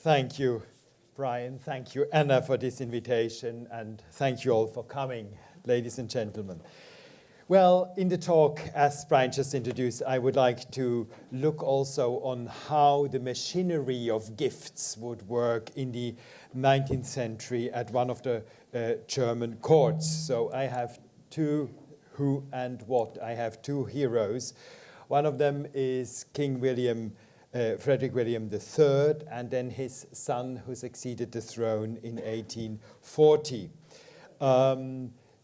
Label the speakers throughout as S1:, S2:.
S1: Thank you, Brian. Thank you, Anna, for this invitation. And thank you all for coming, ladies and gentlemen. Well, in the talk, as Brian just introduced, I would like to look also on how the machinery of gifts would work in the 19th century at one of the German courts. So I have two who and what. I have two heroes. One of them is King Friedrich William III, and then his son who succeeded the throne in 1840.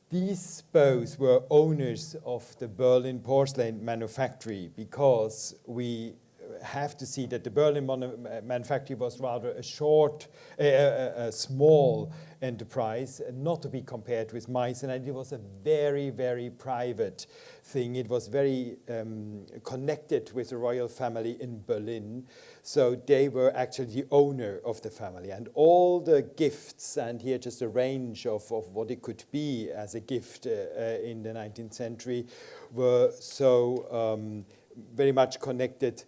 S1: These both were owners of the Berlin porcelain manufactory, because we have to see that the Berlin manufactory was rather a small enterprise, not to be compared with Meissen, and it was a very, very private thing. It was very connected with the royal family in Berlin, so they were actually the owner of the family. And all the gifts, and here just a range of what it could be as a gift in the 19th century, were so very much connected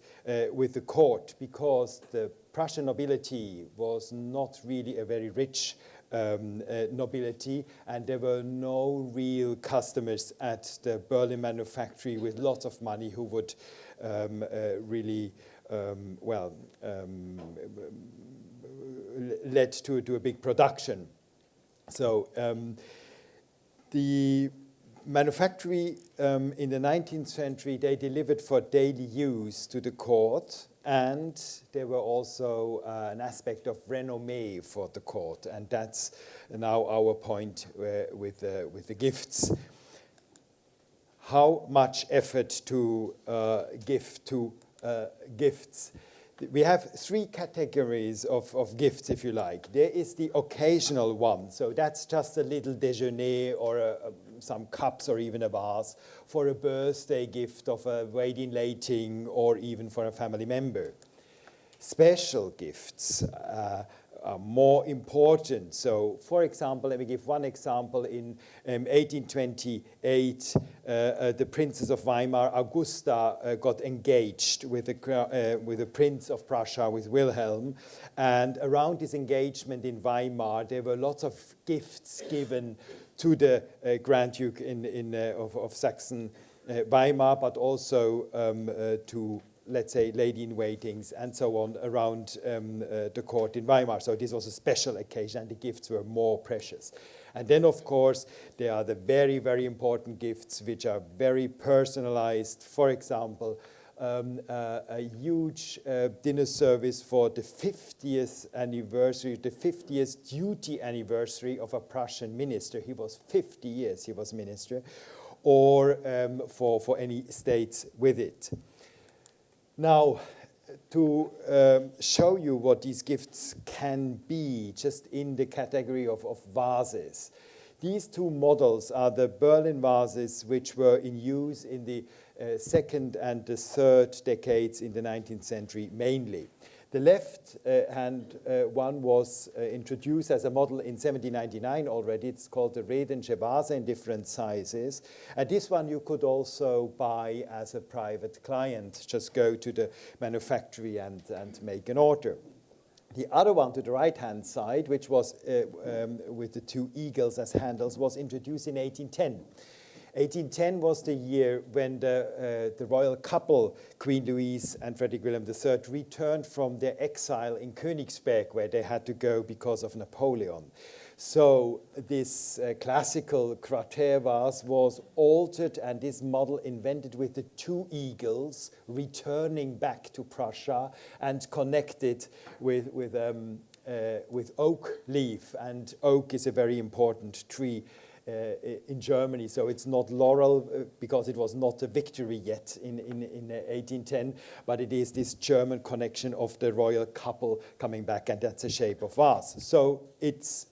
S1: with the court, because the Prussian nobility was not really a very rich nobility, and there were no real customers at the Berlin manufactory with lots of money who would really led to a big production. So the manufactory in the 19th century, they delivered for daily use to the court, and there were also an aspect of renommée for the court, and that's now our point with the gifts. How much effort to give to gifts? We have three categories of gifts, if you like. There is the occasional one, so that's just a little déjeuner or some cups or even a vase for a birthday gift of a wedding lating or even for a family member. Special gifts are more important. So, for example, let me give one example. In 1828, the Princess of Weimar, Augusta, got engaged with the Prince of Prussia, with Wilhelm. And around this engagement in Weimar, there were lots of gifts given to the Grand Duke of Saxon Weimar, but also to, let's say, lady-in-waitings and so on around the court in Weimar. So this was a special occasion, and the gifts were more precious. And then, of course, there are the very, very important gifts which are very personalized. For example, a huge dinner service for the 50th anniversary, the 50th duty anniversary of a Prussian minister. He was 50 years, he was minister, or for any states with it. Now, to show you what these gifts can be, just in the category of vases. These two models are the Berlin vases, which were in use in the second and the third decades in the 19th century mainly. The left hand one was introduced as a model in 1799 already. It's called the Redensche Vase in different sizes. And this one you could also buy as a private client. Just go to the manufactory and make an order. The other one to the right-hand side, which was with the two eagles as handles, was introduced in 1810. 1810 was the year when the royal couple, Queen Louise and Friedrich Wilhelm III, returned from their exile in Königsberg, where they had to go because of Napoleon. So this classical cratère vase was altered, and this model invented with the two eagles returning back to Prussia and connected with oak leaf. And oak is a very important tree in Germany, so it's not laurel because it was not a victory yet in 1810, but it is this German connection of the royal couple coming back, and that's a shape of vase. So it's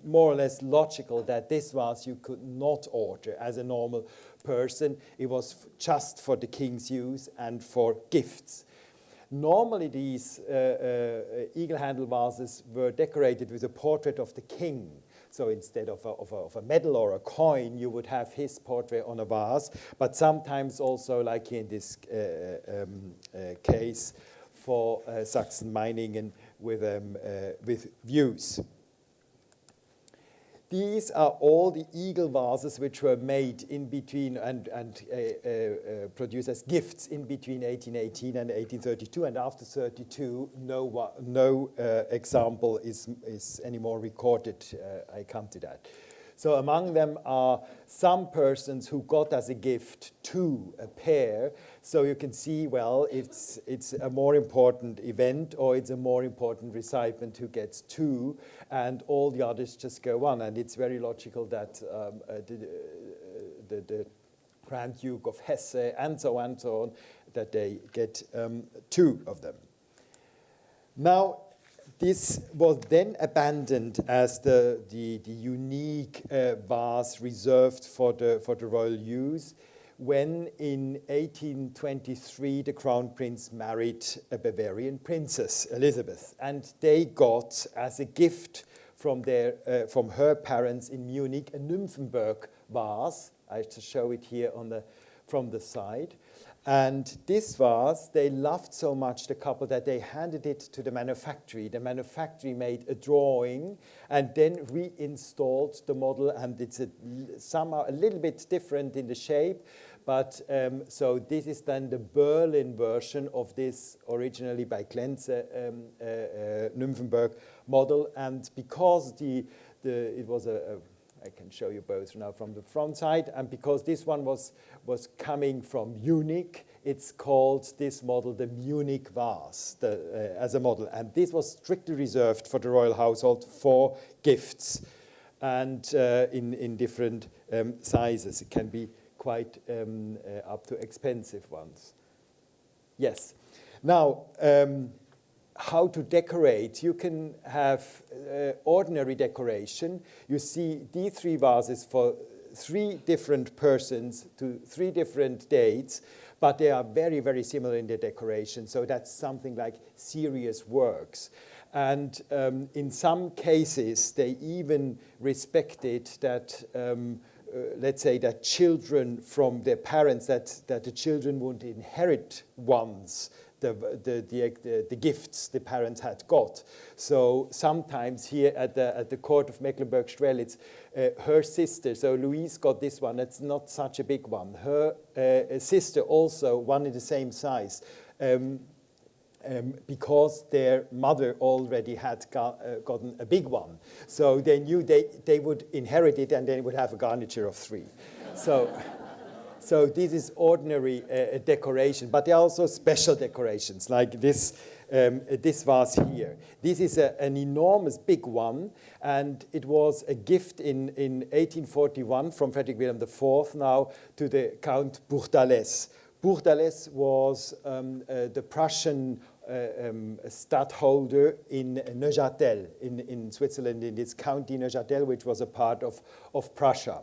S1: more or less logical that this vase you could not order as a normal person. It was just for the king's use and for gifts. Normally these eagle handle vases were decorated with a portrait of the king. So instead of a medal or a coin, you would have his portrait on a vase. But sometimes also, like in this case, for Saxon mining and with views. These are all the eagle vases which were made in between and produced as gifts in between 1818 and 1832. And after 32, no example is anymore recorded. I come to that. So among them are some persons who got as a gift a pair. So you can see, well, it's a more important event or it's a more important recipient who gets two, and all the others just go one. And it's very logical that the Grand Duke of Hesse and so on, that they get two of them. Now, this was then abandoned as the unique vase reserved for the royal use when in 1823 the Crown Prince married a Bavarian princess, Elizabeth, and they got as a gift from her parents in Munich a Nymphenburg vase. I have to show it here from the side. And this vase, they loved so much, the couple, that they handed it to the manufactory. The manufactory made a drawing and then reinstalled the model, and it's somehow a little bit different in the shape. But so this is then the Berlin version of this originally by Klenze Nymphenburg model. And because it was I can show you both now from the front side. And because this one was coming from Munich, it's called this model the Munich vase as a model. And this was strictly reserved for the royal household for gifts and in different sizes. It can be quite up to expensive ones. Yes. Now, how to decorate. You can have ordinary decoration. You see these three vases for three different persons to three different dates, but they are very, very similar in their decoration. So that's something like serious works. And in some cases, they even respected that, let's say, that children from their parents, that the children would inherit once the gifts the parents had got. So sometimes here at the court of Mecklenburg-Strelitz, it's her sister. So Louise got this one. It's not such a big one. Her sister also, one in the same size, because their mother already had gotten a big one. So they knew they would inherit it and they would have a garniture of three. So this is ordinary decoration, but there are also special decorations, like this vase here. This is an enormous big one, and it was a gift in 1841 from Friedrich Wilhelm IV now to the Count Bourdaloes. Bourdaloes was the Prussian stadtholder in Neuchâtel, in Switzerland, in this county Neuchâtel, which was a part of Prussia.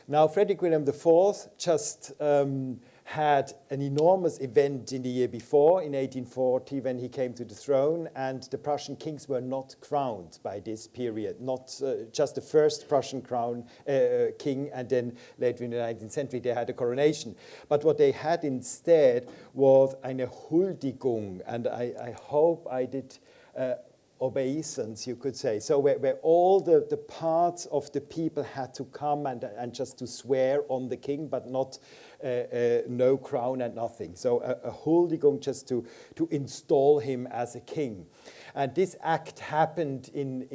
S1: Now, Friedrich Wilhelm IV just had an enormous event in the year before, in 1840, when he came to the throne, and the Prussian kings were not crowned by this period, not just the first Prussian king, and then later in the 19th century they had a coronation. But what they had instead was eine Huldigung, and I hope I did obeisance, you could say. So where all the parts of the people had to come and just to swear on the king, but not no crown and nothing. So a Huldigung just to install him as a king. And this act happened in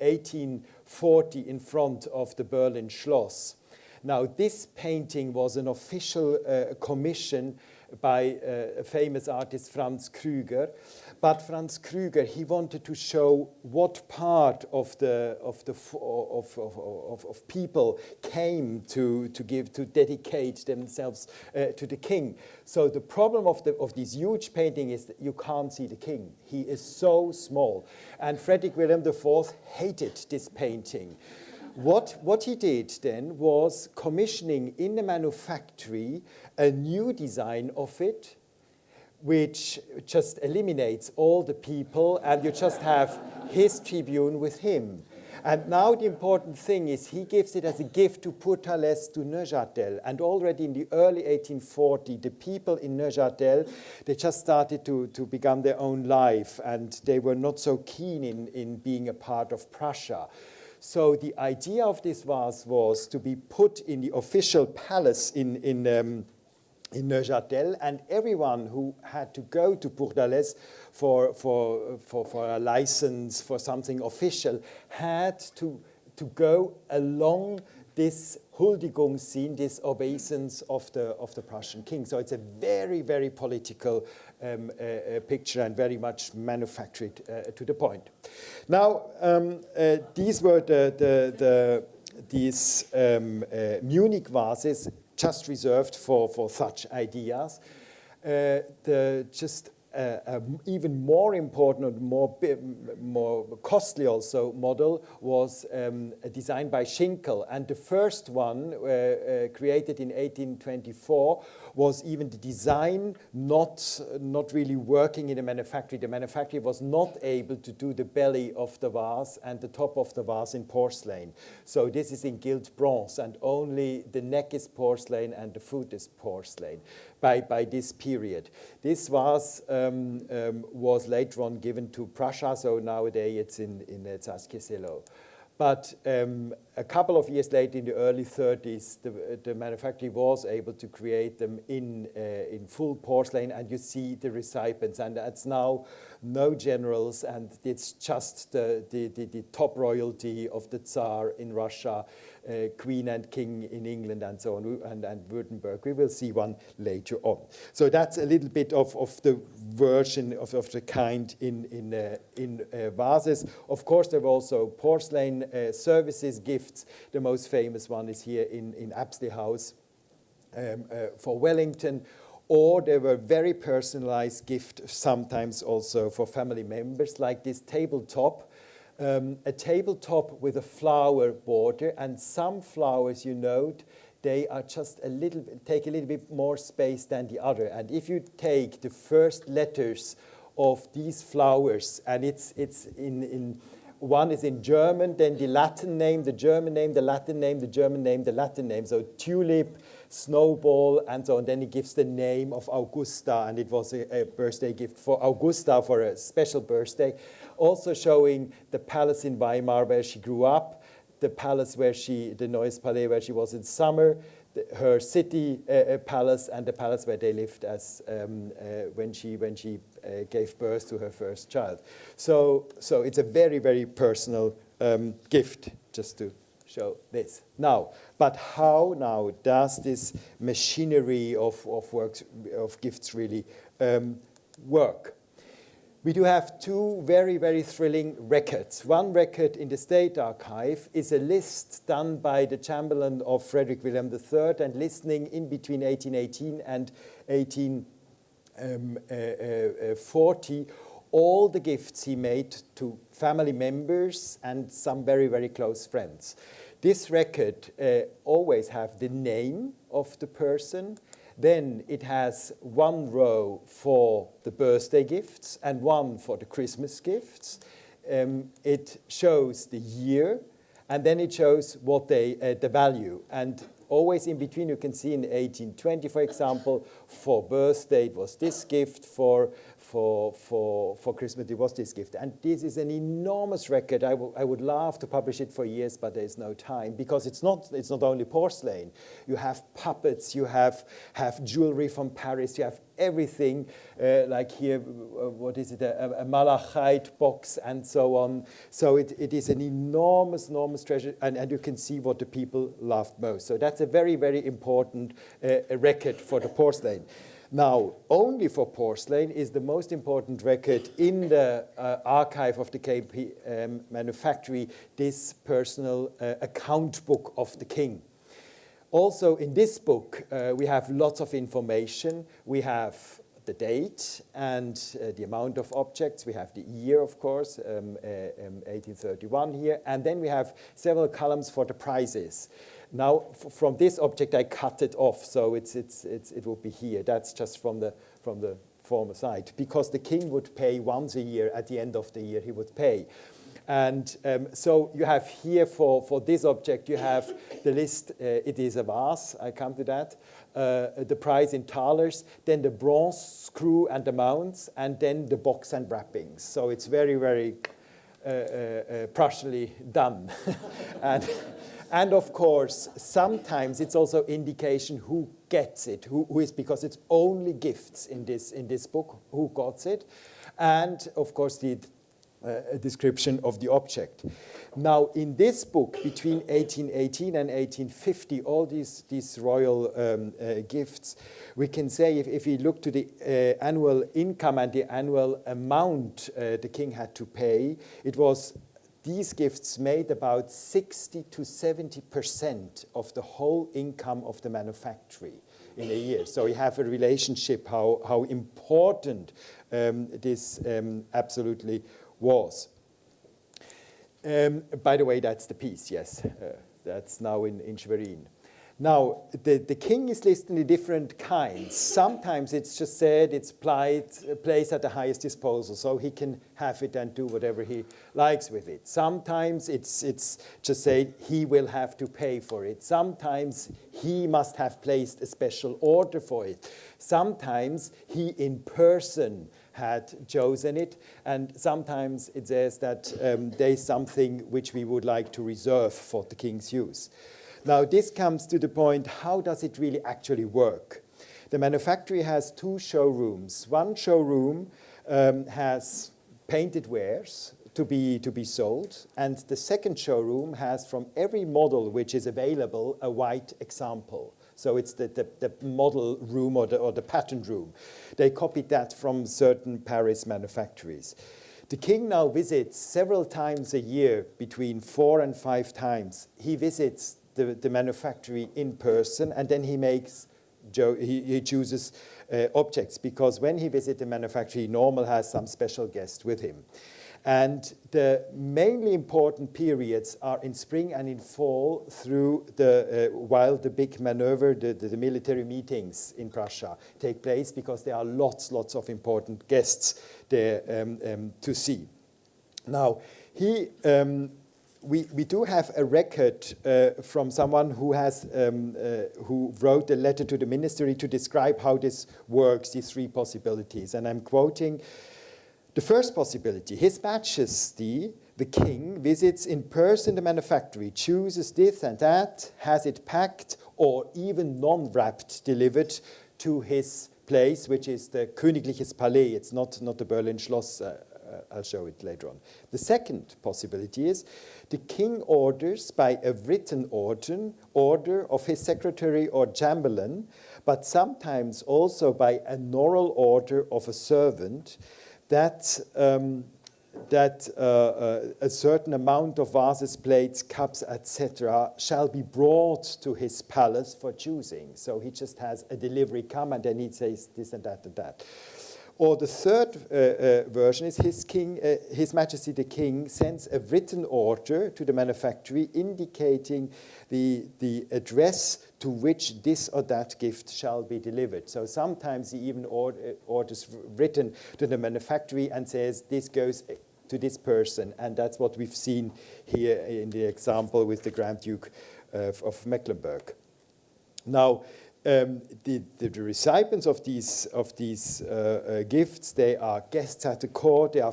S1: 1840 in front of the Berlin Schloss. Now, this painting was an official commission by a famous artist, Franz Krüger. But Franz Krüger, he wanted to show what part of people came to dedicate themselves to the king. So the problem of this huge painting is that you can't see the king. He is so small. And Friedrich Wilhelm IV hated this painting. What he did then was commissioning in the manufactory a new design of it, which just eliminates all the people, and you just have his tribune with him. And now the important thing is he gives it as a gift to Porcelain to Neuchâtel. And already in the early 1840, the people in Neuchâtel, they just started to become their own life, and they were not so keen in being a part of Prussia. So the idea of this vase was to be put in the official palace in Neuchâtel, and everyone who had to go to Porcelain for a license, for something official, had to go along this Huldigungsscene, this obeisance of the Prussian king. So it's a very, very political picture and very much manufactured to the point. Now, these were these Munich vases just reserved for such ideas. Even more important, more costly also model was designed by Schinkel, and the first one created in 1824 was even the design not really working in the manufactory. The manufacturer was not able to do the belly of the vase and the top of the vase in porcelain. So this is in gilt bronze, and only the neck is porcelain and the foot is porcelain by this period. This vase was later on given to Prussia, so nowadays it's in Saskiselo. But a couple of years later, in the early 30s, the manufacturer was able to create them in full porcelain, and you see the recipients, and that's now no generals, and it's just the top royalty of the Tsar in Russia, Queen and King in England, and so on, and Württemberg. We will see one later on. So that's a little bit of the version of the kind in vases. Of course, there were also porcelain services, gifts. The most famous one is here in Apsley House for Wellington. Or there were very personalized gifts, sometimes also for family members, like this tabletop. A tabletop with a flower border, and some flowers, you note, they are just take a little bit more space than the other. And if you take the first letters of these flowers, and it's in one is in German, then the Latin name, the German name, the Latin name, the German name, the Latin name. So tulip, snowball, and so on. Then he gives the name of Augusta, and it was a birthday gift for Augusta for a special birthday. Also showing the palace in Weimar where she grew up, the palace the Neues Palais where she was in summer, her city palace, and the palace where they lived as when she gave birth to her first child. So it's a very, very personal gift, just to show this. Now, but how now does this machinery of gifts really work? We do have two very, very thrilling records. One record in the State Archive is a list done by the Chamberlain of Friedrich Wilhelm III, and listening in between 1818 and 1840, all the gifts he made to family members and some very, very close friends. This record always have the name of the person. Then it has one row for the birthday gifts and one for the Christmas gifts. It shows the year, and then it shows what the value. And always in between, you can see in 1820, for example, for birthday it was this gift, for Christmas it was this gift. And this is an enormous record. I would love to publish it for years, but there's no time, because it's not only porcelain. You have puppets, you have jewelry from Paris, you have everything, like here, what is it, a malachite box and so on. So it is an enormous, enormous treasure, and you can see what the people loved most. So that's a very, very important record for the porcelain. Now, only for porcelain is the most important record in the archive of the KP manufactory, this personal account book of the king. Also, in this book, we have lots of information. We have the date and the amount of objects. We have the year, of course, 1831 here. And then we have several columns for the prices. Now, from this object, I cut it off, so it will be here. That's just from the former side, because the king would pay once a year. At the end of the year, he would pay. And so you have here for this object, you have the list, it is a vase, I come to that, the price in thalers, then the bronze screw and the mounts, and then the box and wrappings. So it's very, very Prussianly done. And of course, sometimes it's also indication who gets it, who is, because it's only gifts in this book, who got it, and of course the a description of the object. Now, in this book, between 1818 and 1850, all these royal gifts, we can say, if we look to the annual income and the annual amount the king had to pay, it was these gifts made about 60 to 70% of the whole income of the manufactory in a year. So we have a relationship how important this absolutely was. By the way, that's the piece, yes. That's now in Schwerin. Now, the king is listed in different kinds. Sometimes it's just said it's placed at the highest disposal, so he can have it and do whatever he likes with it. Sometimes it's just said he will have to pay for it. Sometimes he must have placed a special order for it. Sometimes he in person had chosen it, and sometimes it says that there is something which we would like to reserve for the king's use. Now, this comes to the point, how does it really actually work? The manufactory has two showrooms. One showroom has painted wares to be sold, and the second showroom has, from every model which is available, a white example. So it's the model room or the pattern room. They copied that from certain Paris manufactories. The king now visits several times a year, between 4 and 5 times. He visits the manufactory in person, and then he chooses objects, because when he visits the manufacturer, he normally has some special guest with him. And the mainly important periods are in spring and in fall, through while the big maneuver, the military meetings in Prussia take place, because there are lots of important guests there to see. Now, we do have a record from someone who wrote a letter to the ministry to describe how this works, these 3 possibilities. And I'm quoting the first possibility: His Majesty, the king, visits in person the manufactory, chooses this and that, has it packed or even non-wrapped delivered to his place, which is the Königliches Palais. It's not the Berlin Schloss. I'll show it later on. The second possibility is the king orders by a written order of his secretary or chamberlain, but sometimes also by an oral order of a servant, that a certain amount of vases, plates, cups, etc. shall be brought to his palace for choosing. So he just has a delivery come, and then he says this and that and that. Or the third version is His Majesty the King sends a written order to the manufactory indicating the address to which this or that gift shall be delivered. So sometimes he even orders written to the manufactory and says this goes to this person, and that's what we've seen here in the example with the Grand Duke of Mecklenburg. Now, the recipients of these gifts, they are guests at the court, they are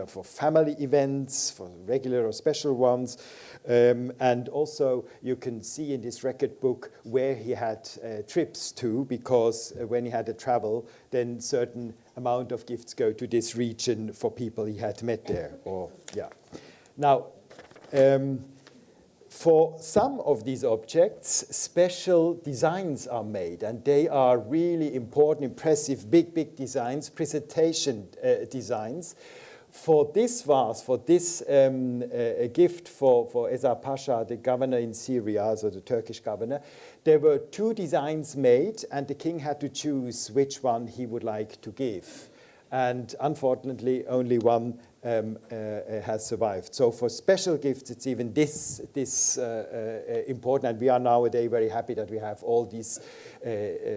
S1: for family events, for regular or special ones, and also you can see in this record book where he had trips to, because when he had to travel, then certain amount of gifts go to this region for people he had met there. Now, for some of these objects, special designs are made, and they are really important, impressive, big designs, presentation designs. For this vase, for this gift for Eza Pasha, the governor in Syria, so the Turkish governor, there were 2 designs made, and the king had to choose which one he would like to give. And unfortunately, only one has survived. So for special gifts, it's even this important. And we are nowadays very happy that we have all these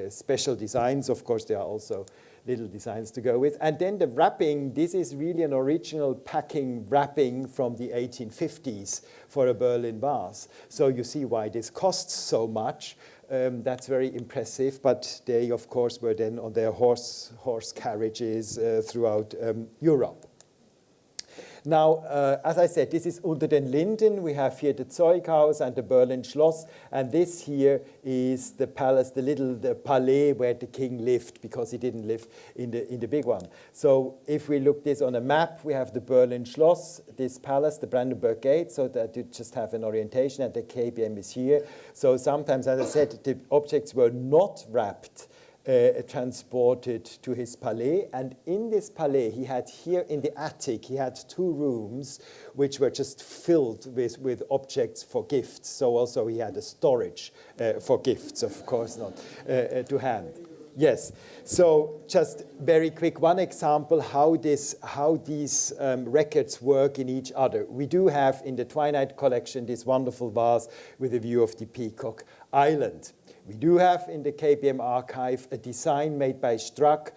S1: special designs. Of course, there are also little designs to go with. And then the wrapping, this is really an original packing wrapping from the 1850s for a Berlin vase. So you see why this costs so much. That's very impressive, but they, of course, were then on their horse carriages throughout Europe. Now, as I said, this is Unter den Linden. We have here the Zeughaus and the Berlin Schloss, and this here is the palace, the palais where the king lived, because he didn't live in the big one. So if we look this on a map, we have the Berlin Schloss, this palace, the Brandenburg Gate, so that you just have an orientation, and the KBM is here. So sometimes, as I said, the objects were not wrapped, transported to his palais, and in this palais he had here in the attic, he had 2 rooms which were just filled with objects for gifts. So also he had a storage for gifts, of course not to hand. Yes, so just very quick, one example how these records work in each other. We do have in the Twilight collection this wonderful vase with a view of the Peacock Island. We do have in the KBM archive a design made by Strack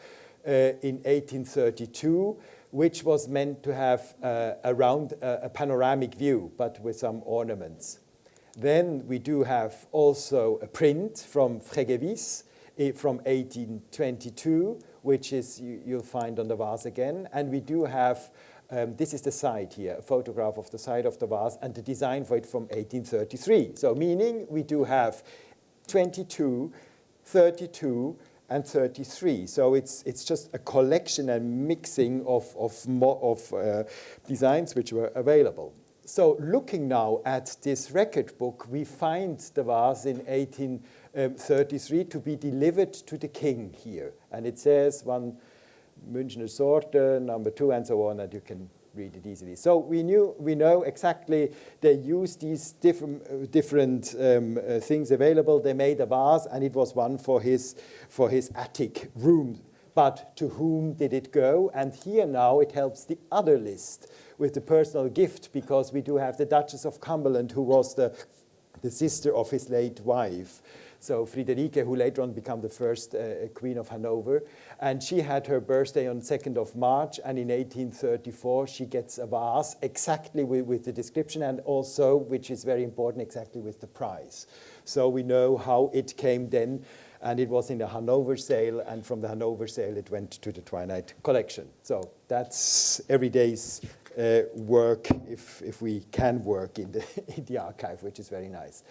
S1: in 1832, which was meant to have around a panoramic view, but with some ornaments. Then we do have also a print from Frégevis from 1822, which is you'll find on the vase again. And we do have, this is the side here, a photograph of the side of the vase, and the design for it from 1833. So meaning we do have 22, 32, and 33. So it's just a collection and mixing of designs which were available. So looking now at this record book, we find the vase in 1833 to be delivered to the king here. And it says one Münchner Sorte, number 2, and so on, and you can read it easily. So we know exactly they used these different things available. They made a vase, and it was one for his attic room. But to whom did it go? And here now it helps the other list with the personal gift, because we do have the Duchess of Cumberland, who was the sister of his late wife. So Friederike, who later on became the first Queen of Hanover. And she had her birthday on 2nd of March, and in 1834 she gets a vase exactly with the description, and also, which is very important, exactly with the price. So we know how it came then, and it was in the Hanover sale, and from the Hanover sale it went to the Twilight collection. So that's every day's work, if we can work in the archive, which is very nice.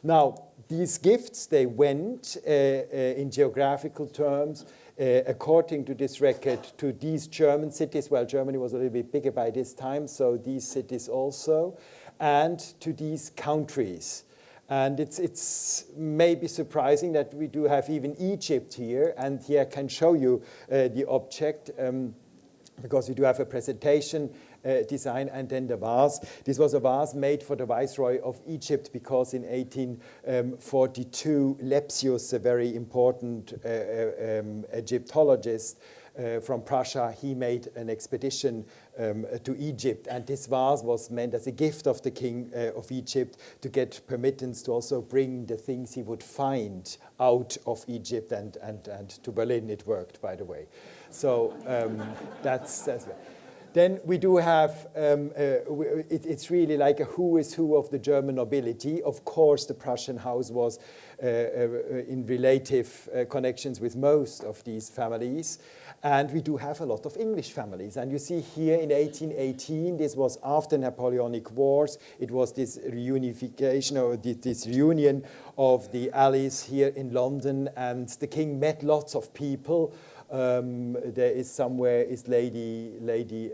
S1: Now, these gifts, they went in geographical terms, according to this record, to these German cities. Well, Germany was a little bit bigger by this time, so these cities also, and to these countries. And it's maybe surprising that we do have even Egypt here, and here I can show you the object, because we do have a presentation design, and then the vase. This was a vase made for the Viceroy of Egypt, because in 1842, Lepsius, a very important Egyptologist from Prussia, he made an expedition to Egypt, and this vase was meant as a gift of the King of Egypt to get permittance to also bring the things he would find out of Egypt and to Berlin. It worked, by the way. So that's Then we do have, it's really like a who is who of the German nobility. Of course, the Prussian house was in relative connections with most of these families. And we do have a lot of English families. And you see here in 1818, this was after Napoleonic Wars. It was this reunification, or this reunion of the allies here in London. And the king met lots of people. There is somewhere is Lady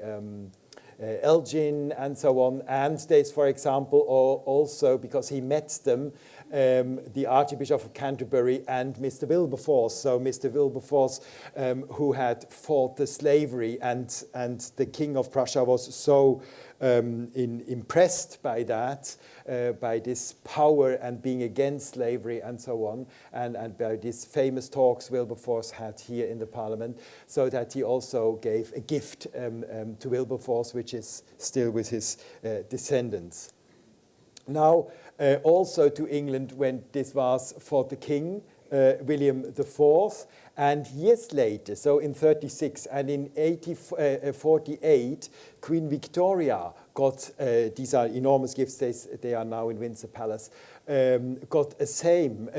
S1: Elgin and so on. And there's, for example, also, because he met them, the Archbishop of Canterbury and Mr. Wilberforce. So Mr. Wilberforce, who had fought the slavery, and the King of Prussia was so impressed by that, by this power and being against slavery and so on, and by these famous talks Wilberforce had here in the Parliament, so that he also gave a gift to Wilberforce, which is still with his descendants. Now, also to England went this vase for the king, William IV. And years later, so in 36 and in 1848, Queen Victoria got, these are enormous gifts, they are now in Windsor Palace, got a same,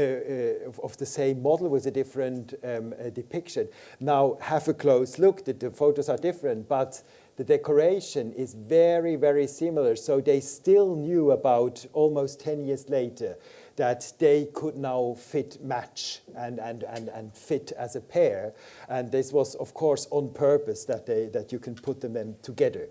S1: of the same model with a different depiction. Now have a close look, the photos are different, but the decoration is very, very similar. So they still knew about almost 10 years later that they could now match and fit as a pair. And this was, of course, on purpose that you can put them then together.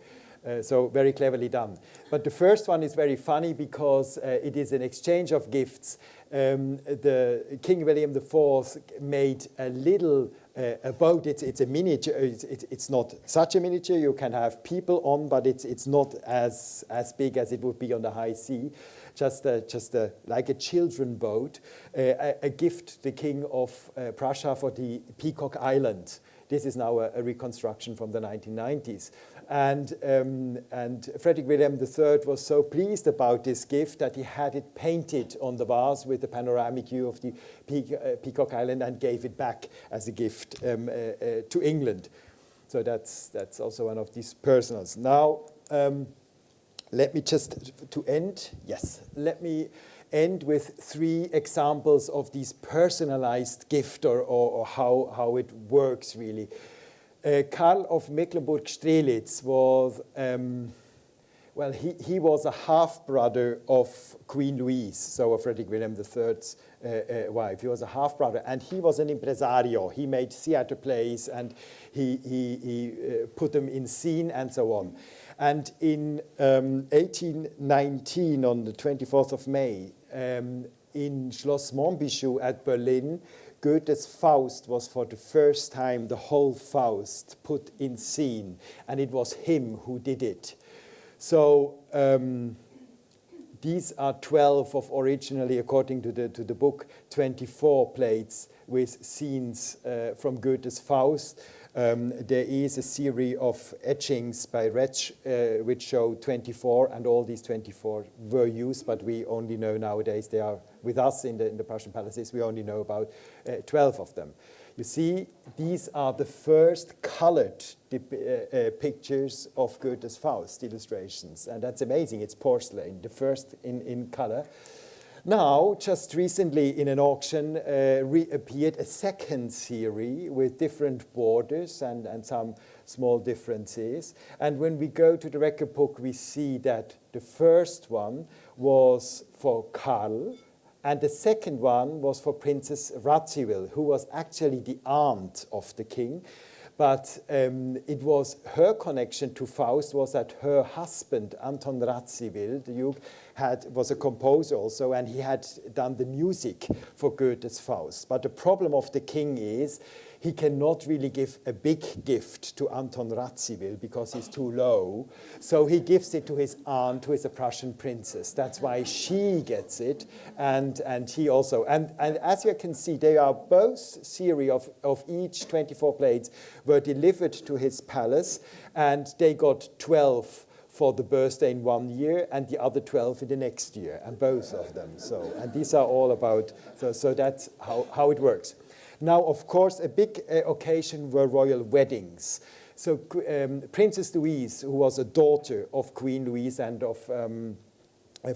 S1: So very cleverly done. But the first one is very funny because it is an exchange of gifts. The King William IV made a little boat. It's a miniature. It's not such a miniature. You can have people on, but it's not as big as it would be on the high sea. Just like a children boat, a gift to the King of Prussia for the Peacock Island. This is now a reconstruction from the 1990s. And Friedrich Wilhelm III was so pleased about this gift that he had it painted on the vase with a panoramic view of the Peacock Island and gave it back as a gift to England. So that's also one of these personals. Now, let me just, to end, let me end with 3 examples of these personalized gift or how it works really. Karl of Mecklenburg-Strelitz was, well, he was a half-brother of Queen Louise, so of Friedrich Wilhelm III's wife. He was a half-brother, and he was an impresario. He made theater plays, and he put them in scene, and so on. And in 1819, on the 24th of May, in Schloss Montbichou at Berlin, Goethe's Faust was for the first time, the whole Faust, put in scene, and it was him who did it. So these are 12 of originally, according to the book, 24 plates with scenes from Goethe's Faust. There is a series of etchings by Retsch which show 24, and all these 24 were used, but we only know nowadays they are with us in the Prussian palaces. We only know about 12 of them. You see, these are the first colored pictures of Goethe's Faust, illustrations, and that's amazing. It's porcelain, the first in color. Now, just recently in an auction, reappeared a second series with different borders and some small differences. And when we go to the record book, we see that the first one was for Karl, and the second one was for Princess Radziwill, who was actually the aunt of the king. But it was her connection to Faust was that her husband, Anton Radziwill, the Duke, was a composer also, and he had done the music for Goethe's Faust. But the problem of the king is he cannot really give a big gift to Anton Radziwill because he's too low. So he gives it to his aunt, who is a Prussian princess. That's why she gets it, and he also. And as you can see, they are both series of each 24 plates were delivered to his palace, and they got 12 for the birthday in 1 year and the other 12 in the next year, and both of them. So, and these are all about, so that's how it works. Now, of course, a big occasion were royal weddings. So Princess Louise, who was a daughter of Queen Louise and of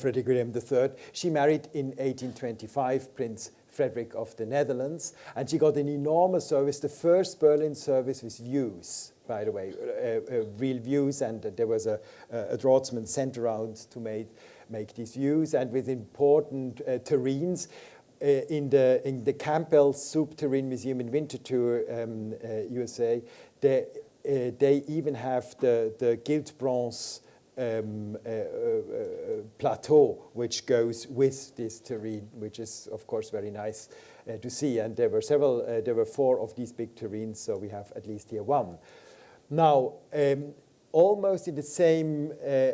S1: Friedrich Wilhelm III, she married in 1825 Prince Frederick of the Netherlands, and she got an enormous service, the first Berlin service with views, by the way, real views, and there was a draughtsman sent around to make these views, and with important terrains. In the Campbell Soup Terrain Museum in Winterthur, USA, they even have the gilt bronze plateau which goes with this terrain, which is of course very nice to see. And there were there were 4 of these big terrains, so we have at least here 1. Now, almost in the same,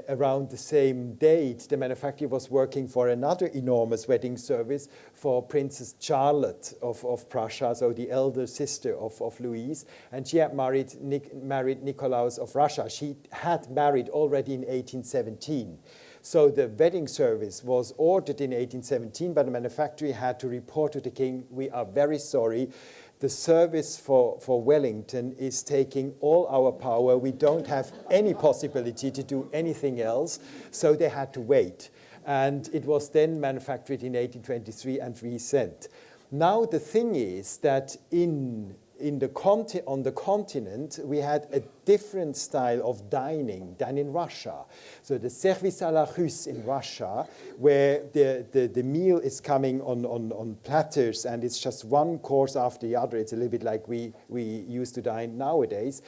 S1: around the same date, the manufacturer was working for another enormous wedding service for Princess Charlotte of Prussia, so the elder sister of Louise, and she had married Nikolaus of Russia. She had married already in 1817. So the wedding service was ordered in 1817, but the manufacturer had to report to the king, we are very sorry, the service for Wellington is taking all our power. We don't have any possibility to do anything else. So they had to wait. And it was then manufactured in 1823 and resent. Now the thing is that on the continent, we had a different style of dining than in Russia. So the service à la Russe in Russia, where the meal is coming on platters and it's just one course after the other, it's a little bit like we used to dine nowadays,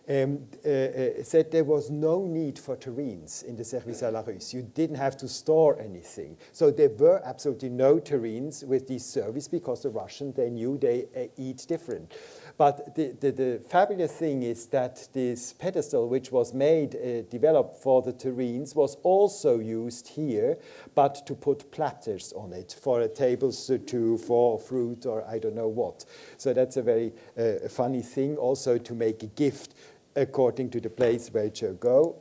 S1: said there was no need for terrines in the service à la Russe. You didn't have to store anything. So there were absolutely no terrines with this service because the Russians, they knew they eat different. But the fabulous thing is that this pedestal, which was developed for the terrines, was also used here, but to put platters on it for a table for fruit or I don't know what. So that's a very funny thing also to make a gift according to the place where it shall go.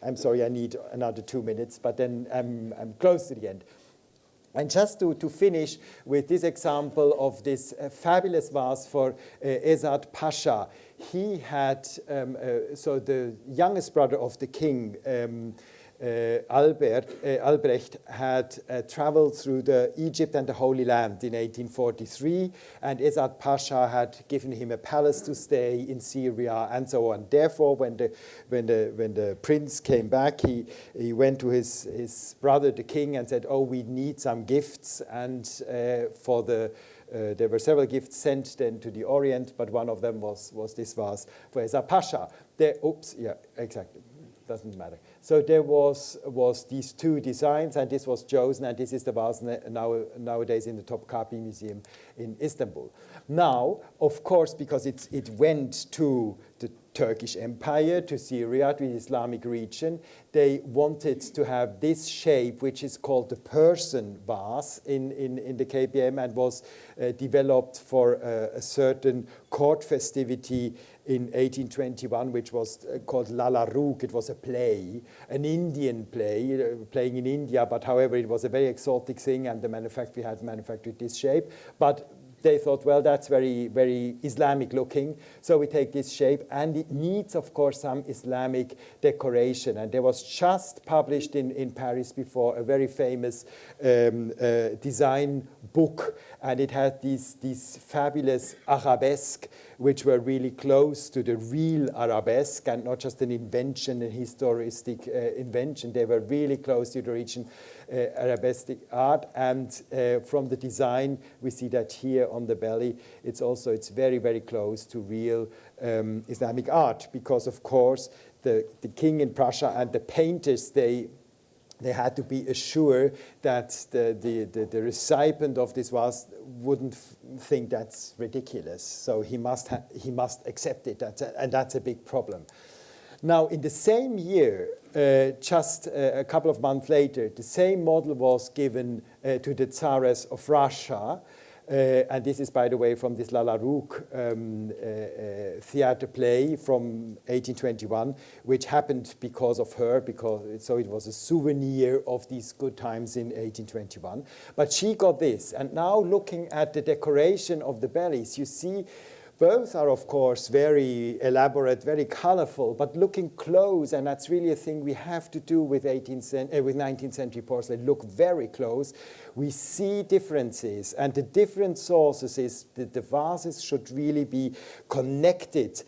S1: I'm sorry, I need another 2 minutes, but then I'm close to the end. And just to finish with this example of this fabulous vase for Esad Pasha. He had, so the youngest brother of the king, Albrecht, had traveled through Egypt and the Holy Land in 1843, and Esad Pasha had given him a palace to stay in Syria and so on. Therefore, when the prince came back, he went to his brother, the king, and said, "Oh, we need some gifts." And there were several gifts sent then to the Orient, but one of them was this vase for Esad Pasha. Doesn't matter. So there was these two designs, and this was chosen, and this is the vase nowadays in the Topkapi Museum in Istanbul. Now, of course, because it went to the Turkish Empire, to Syria, to the Islamic region, they wanted to have this shape, which is called the Persian vase in the KPM, and was developed for a certain court festivity in 1821, which was called Lala Rook. It was a play, an Indian play, playing in India, but however, it was a very exotic thing, and the manufacturer had manufactured this shape. But they thought, well, that's very, very Islamic looking, so we take this shape, and it needs, of course, some Islamic decoration. And there was just published in Paris before a very famous design book, and it had these fabulous arabesques, which were really close to the real arabesque, and not just an invention, a historistic invention. They were really close to the original arabesque art, and from the design, we see that here on the belly, it's very, very close to real Islamic art, because of course the king in Prussia and the painters, they had to be assured that the recipient of this vase wouldn't think that's ridiculous. So he must accept it, and that's a big problem. Now, in the same year, just a couple of months later, the same model was given to the Tsaress of Russia. And this is, by the way, from this Lala Rook theater play from 1821, which happened because of her, so it was a souvenir of these good times in 1821. But she got this. And now looking at the decoration of the bellies, you see both are, of course, very elaborate, very colorful, but looking close, and that's really a thing we have to do with 19th century porcelain, look very close, we see differences. And the different sources is that the vases should really be connected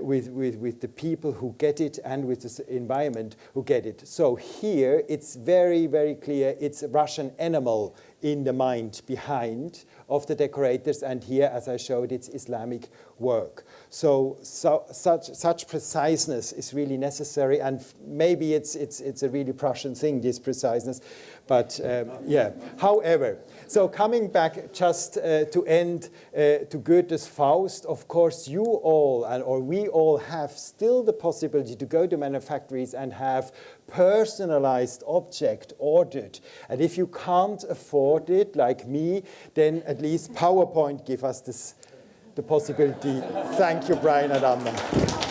S1: with the people who get it and with the environment who get it. So here, it's very, very clear it's a Russian animal in the mind behind of the decorators, and here, as I showed, it's Islamic work. So such preciseness is really necessary, and maybe it's a really Prussian thing, this preciseness, but yeah. However, so coming back just to end to Goethe's Faust, of course, you all, or we all have still the possibility to go to manufactories and have personalized object ordered. And if you can't afford it, like me, then at least PowerPoint give us the possibility. Thank you, Brian and Anna.